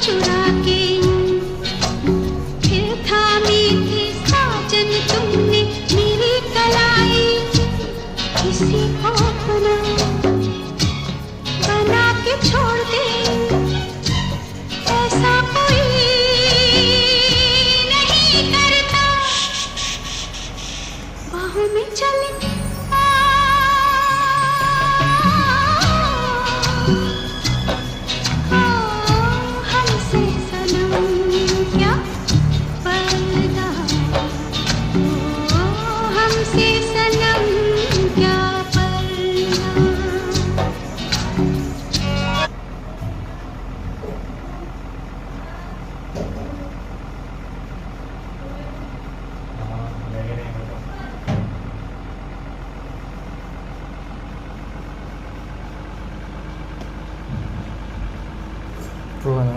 चुरा के फिर थामी थी साजन तुमने मेरी कलाई। किसी को बना के छोड़ दे, ऐसा कोई नहीं करता। बाहों में चले हमसे सनम क्या पर्दा, हमसे सनम क्या पर्दा। True,